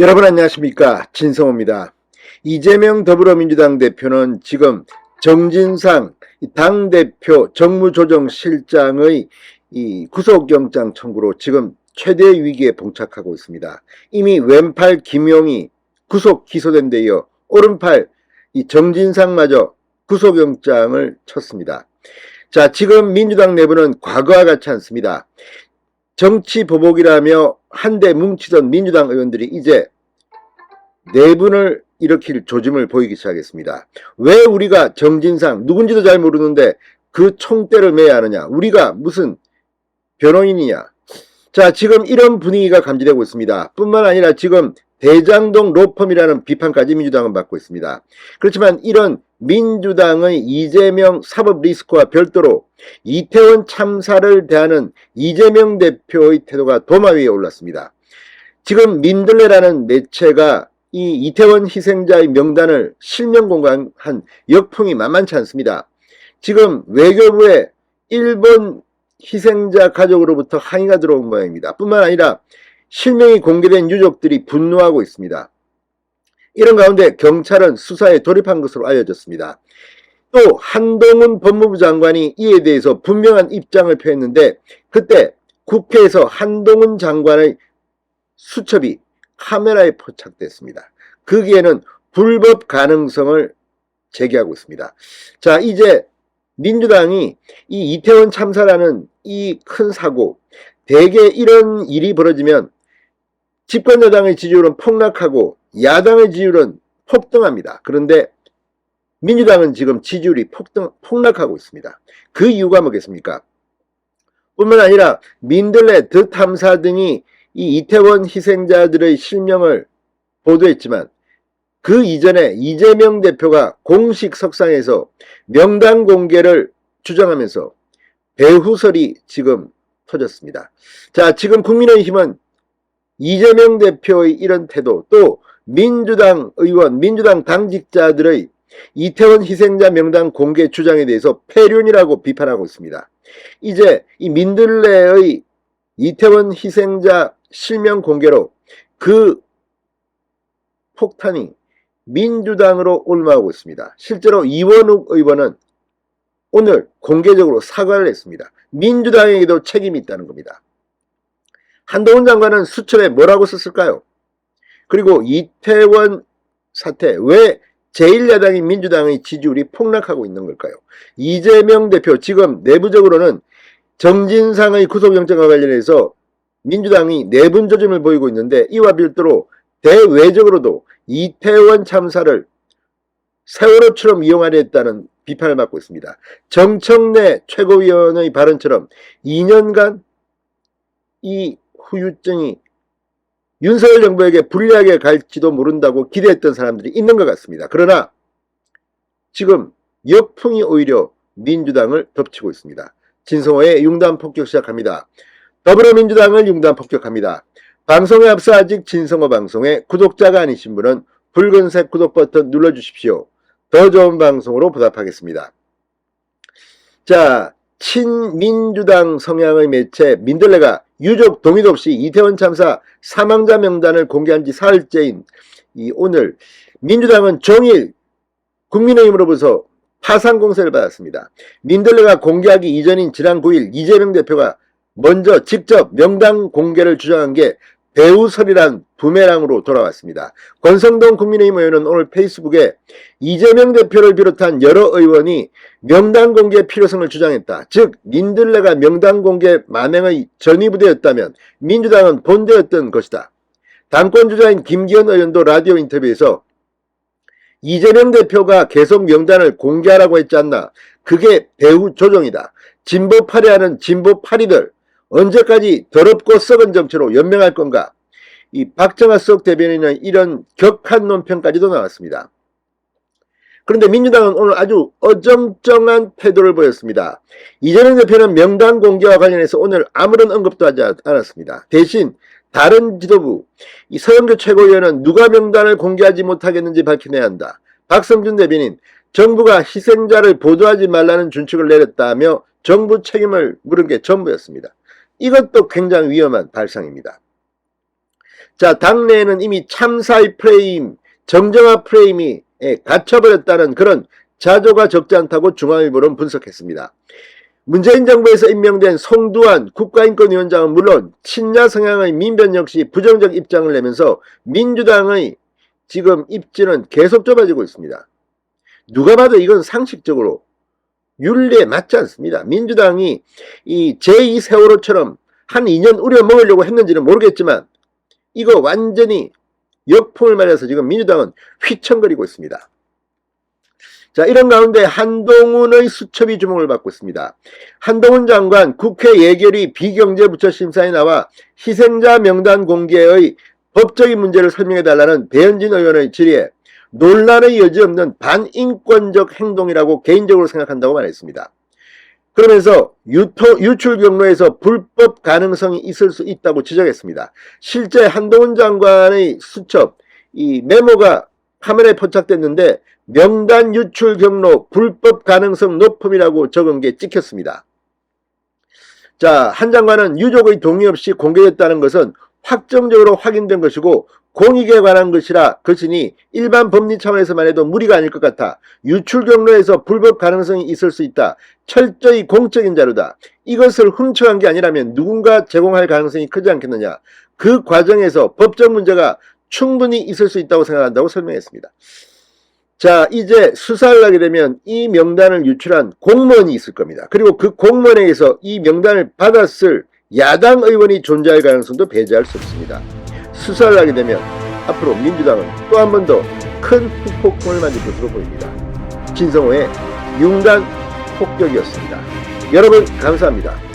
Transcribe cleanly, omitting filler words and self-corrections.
여러분 안녕하십니까, 진성호입니다. 이재명 더불어민주당 대표는 지금 정진상 당대표 정무조정실장의 구속영장 청구로 지금 최대 위기에 봉착하고 있습니다. 이미 왼팔 김용이 구속 기소된 데 이어 오른팔 정진상마저 구속영장을 쳤습니다. 자, 지금 민주당 내부는 과거와 같지 않습니다. 정치 보복이라며 한데 뭉치던 민주당 의원들이 이제 내분을 일으킬 조짐을 보이기 시작했습니다. 왜 우리가 정진상, 누군지도 잘 모르는데 그 총대를 매야 하느냐? 우리가 무슨 변호인이냐? 자, 지금 이런 분위기가 감지되고 있습니다. 뿐만 아니라 지금 대장동 로펌이라는 비판까지 민주당은 받고 있습니다. 그렇지만 이런 민주당의 이재명 사법 리스크와 별도로 이태원 참사를 대하는 이재명 대표의 태도가 도마 위에 올랐습니다. 지금 민들레라는 매체가 이 이태원 희생자의 명단을 실명 공개한 역풍이 만만치 않습니다. 지금 외교부에 일본 희생자 가족으로부터 항의가 들어온 모양입니다. 뿐만 아니라 실명이 공개된 유족들이 분노하고 있습니다. 이런 가운데 경찰은 수사에 돌입한 것으로 알려졌습니다. 또 한동훈 법무부 장관이 이에 대해서 분명한 입장을 표했는데 그때 국회에서 한동훈 장관의 수첩이 카메라에 포착됐습니다. 거기에는 불법 가능성을 제기하고 있습니다. 자, 이제 민주당이 이 이태원 참사라는 이 큰 사고, 대개 이런 일이 벌어지면 집권 여당의 지지율은 폭락하고 야당의 지지율은 폭등합니다. 그런데 민주당은 지금 지지율이 폭락하고 있습니다. 그 이유가 뭐겠습니까? 뿐만 아니라 민들레, 더 탐사 등이 이 이태원 희생자들의 실명을 보도했지만 그 이전에 이재명 대표가 공식 석상에서 명단 공개를 주장하면서 배후설이 지금 터졌습니다. 자, 지금 국민의힘은 이재명 대표의 이런 태도, 또 민주당 의원, 민주당 당직자들의 이태원 희생자 명단 공개 주장에 대해서 폐륜이라고 비판하고 있습니다. 이제 이 민들레의 이태원 희생자 실명 공개로 그 폭탄이 민주당으로 옮아오고 있습니다. 실제로 이원욱 의원은 오늘 공개적으로 사과를 했습니다. 민주당에게도 책임이 있다는 겁니다. 한동훈 장관은 수첩에 뭐라고 썼을까요? 그리고 이태원 사태, 왜 제1야당인 민주당의 지지율이 폭락하고 있는 걸까요? 이재명 대표, 지금 내부적으로는 정진상의 구속영장과 관련해서 민주당이 내분 조짐을 보이고 있는데 이와 별도로 대외적으로도 이태원 참사를 세월호처럼 이용하려 했다는 비판을 받고 있습니다. 정청래 최고위원의 발언처럼 2년간 이 후유증이 윤석열 정부에게 불리하게 갈지도 모른다고 기대했던 사람들이 있는 것 같습니다. 그러나 지금 역풍이 오히려 민주당을 덮치고 있습니다. 진성호의 융단 폭격 시작합니다. 더불어민주당을 융단 폭격합니다. 방송에 앞서 아직 진성호 방송에 구독자가 아니신 분은 붉은색 구독 버튼 눌러주십시오. 더 좋은 방송으로 보답하겠습니다. 자, 친민주당 성향의 매체 민들레가 유족 동의도 없이 이태원 참사 사망자 명단을 공개한 지 사흘째인 오늘 민주당은 종일 국민의힘으로부터 파상 공세를 받았습니다. 민들레가 공개하기 이전인 지난 9일 이재명 대표가 먼저 직접 명단 공개를 주장한 게 배후설이란 부메랑으로 돌아왔습니다. 권성동 국민의힘 의원은 오늘 페이스북에 이재명 대표를 비롯한 여러 의원이 명단 공개 필요성을 주장했다. 즉 민들레가 명단 공개 만행의 전위부대였다면 민주당은 본대였던 것이다. 당권주자인 김기현 의원도 라디오 인터뷰에서 이재명 대표가 계속 명단을 공개하라고 했지 않나. 그게 배후 조정이다. 진보파리하는 진보파리들 언제까지 더럽고 썩은 정치로 연명할 건가? 이 박정하석 대변인의 이런 격한 논평까지도 나왔습니다. 그런데 민주당은 오늘 아주 어정쩡한 태도를 보였습니다. 이재명 대표는 명단 공개와 관련해서 오늘 아무런 언급도 하지 않았습니다. 대신 다른 지도부, 이 서영교 최고위원은 누가 명단을 공개하지 못하겠는지 밝혀내야 한다. 박성준 대변인, 정부가 희생자를 보도하지 말라는 준칙을 내렸다며 정부 책임을 물은 게 전부였습니다. 이것도 굉장히 위험한 발상입니다. 자, 당내에는 이미 참사의 프레임, 정정화 프레임이 갇혀버렸다는 그런 자조가 적지 않다고 중앙일보는 분석했습니다. 문재인 정부에서 임명된 송두환 국가인권위원장은 물론 친야 성향의 민변 역시 부정적 입장을 내면서 민주당의 지금 입지는 계속 좁아지고 있습니다. 누가 봐도 이건 상식적으로 윤리에 맞지 않습니다. 민주당이 이 제2 세월호처럼 한 2년 우려먹으려고 했는지는 모르겠지만 이거 완전히 역풍을 맞아서 지금 민주당은 휘청거리고 있습니다. 자, 이런 가운데 한동훈의 수첩이 주목을 받고 있습니다. 한동훈 장관 국회 예결위 비경제부처 심사에 나와 희생자 명단 공개의 법적인 문제를 설명해달라는 배현진 의원의 질의에 논란의 여지 없는 반인권적 행동이라고 개인적으로 생각한다고 말했습니다. 그러면서 유출 경로에서 불법 가능성이 있을 수 있다고 지적했습니다. 실제 한동훈 장관의 수첩, 이 메모가 카메라에 포착됐는데 명단 유출 경로 불법 가능성 높음이라고 적은 게 찍혔습니다. 자, 한 장관은 유족의 동의 없이 공개됐다는 것은 확정적으로 확인된 것이고 공익에 관한 것이니 일반 법리 차원에서만 해도 무리가 아닐 것 같아. 유출 경로에서 불법 가능성이 있을 수 있다. 철저히 공적인 자료다. 이것을 훔쳐간 게 아니라면 누군가 제공할 가능성이 크지 않겠느냐. 그 과정에서 법적 문제가 충분히 있을 수 있다고 생각한다고 설명했습니다. 자, 이제 수사를 하게 되면 이 명단을 유출한 공무원이 있을 겁니다. 그리고 그 공무원에게서 이 명단을 받았을 야당 의원이 존재할 가능성도 배제할 수 없습니다. 수사를 하게 되면 앞으로 민주당은 또 한 번 더 큰 후폭풍을 맞을 것으로 보입니다. 진성호의 융단 폭격이었습니다. 여러분 감사합니다.